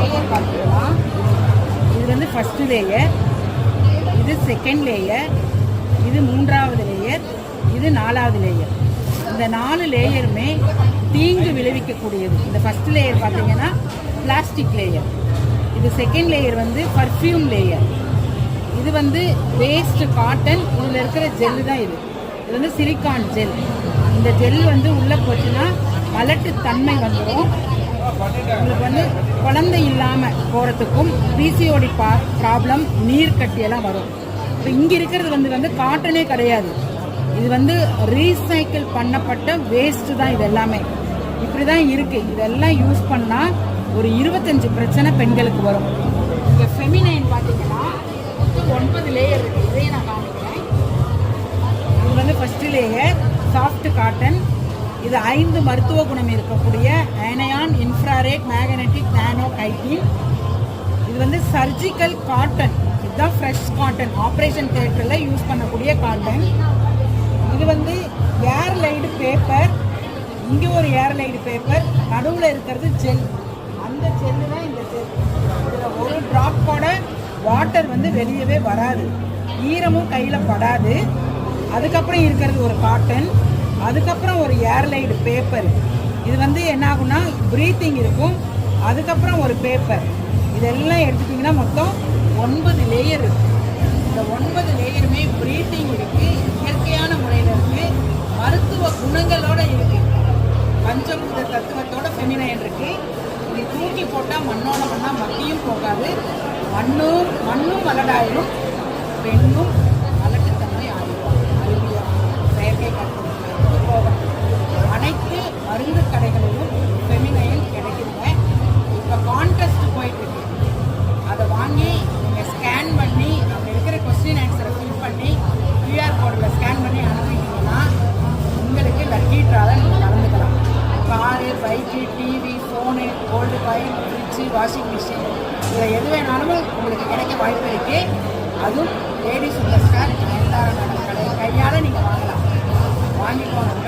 Layer பார்த்தீங்கன்னா இது வந்து ஃபஸ்ட்டு லேயர், இது செகண்ட் லேயர், இது 3வது லேயர், இது 4வது லேயர். இந்த 4 லேயருமே தீங்கு விளைவிக்கக்கூடியது. இந்த ஃபஸ்ட் லேயர் பார்த்தீங்கன்னா பிளாஸ்டிக் லேயர், இது செகண்ட் லேயர் வந்து பர்ஃப்யூம் லேயர், இது வந்து வேஸ்ட் காட்டன், இதில் இருக்கிற ஜெல்லு தான் இது. இது வந்து சிலிக்கான் ஜெல். இந்த ஜெல் வந்து உள்ளே போச்சுன்னா மலட்டு தன்மை வந்துடும். உங்களுக்கு வந்து குழந்தை இல்லாமல் போகிறதுக்கும் பிசிஓடி ப்ராப்ளம், நீர் கட்டியெல்லாம் வரும். இப்போ இங்கே இருக்கிறது வந்து காட்டனே கிடையாது, இது வந்து ரீசைக்கிள் பண்ணப்பட்ட வேஸ்ட்டு தான். இது எல்லாமே இப்படி தான் இருக்குது. இதெல்லாம் யூஸ் பண்ணால் ஒரு 25 பிரச்சனை பெண்களுக்கு வரும். இங்கே ஃபெமினைன் பார்த்தீங்கன்னா 9 லேயர் இருக்குது. இதையும் நான் காமிக்கிறேன். இது வந்து ஃபஸ்ட்டு லேயர் சாஃப்ட் காட்டன், இது 5 மருத்துவ குணம் இருக்கக்கூடிய அயனையான், இன்ஃப்ராரெட், மேக்னெட்டிக், நானோ, கைட்டின். இது வந்து சர்ஜிக்கல் காட்டன், இதுதான் ஃப்ரெஷ் காட்டன், ஆப்ரேஷன் தியேட்டரில் யூஸ் பண்ணக்கூடிய காட்டன். இது வந்து ஏர்லைடு பேப்பர், இங்கே ஒரு ஏர்லைடு பேப்பர், நடுவில் இருக்கிறது ஜெல். அந்த ஜெல்லு தான் இந்த ஜெல். இதில் ஒரு ட்ராப்போட வாட்டர் வந்து வெளியவே வராது, ஈரமும் கையில் படாது. அதுக்கப்புறம் இருக்கிறது ஒரு காட்டன், அதுக்கப்புறம் ஒரு ஏர்லைடு பேப்பர். இது வந்து என்ன ஆகும்னா ப்ரீத்திங் இருக்கும். அதுக்கப்புறம் ஒரு பேப்பர். இதெல்லாம் எடுத்துட்டிங்கன்னா மொத்தம் 9 லேயர் இருக்குது. இந்த 9 லேயருமே ப்ரீத்திங் இருக்குது, இயற்கையான முறையில் இருக்குது, மருத்துவ குணங்களோடு இருக்குது, பஞ்சபூத தத்துவத்தோட ஃபெமினைன் இருக்குது. இது தூக்கி போட்டால் மண்ணோட மண்ணாக மக்கியும் போகாது, மண்ணும் மலடாயிரும், பெண்ணும் மலட்டுத்தன்மை ஆகிடும். அறிவியா செயற்கை கற்பனை அனைத்து மருந்து கடைகளிலும் ஃபெமினைன் கிடைக்குதுங்க. இப்போ கான்டெஸ்ட் போயிட்டு இருக்கு, அதை வாங்கி நீங்கள் ஸ்கேன் பண்ணி அங்கே இருக்கிற கொஸ்டின் ஆன்சரை ஃபில் பண்ணி QR கோடில் ஸ்கேன் பண்ணி அனுப்பிட்டீங்கன்னா உங்களுக்கு லக்கி ட்ராவை நீங்கள் கலந்துக்கலாம். Car, bike, TV, phone, gold coin, fridge, washing machine, இதில் எது வேணாலும் உங்களுக்கு கிடைக்க வாய்ப்பு இருக்குது. அதுவும் லேடி சூப்பர் ஸ்டார் எல்லா கடை கையால் நீங்கள் வாங்கலாம். வாங்கிக்கோங்க.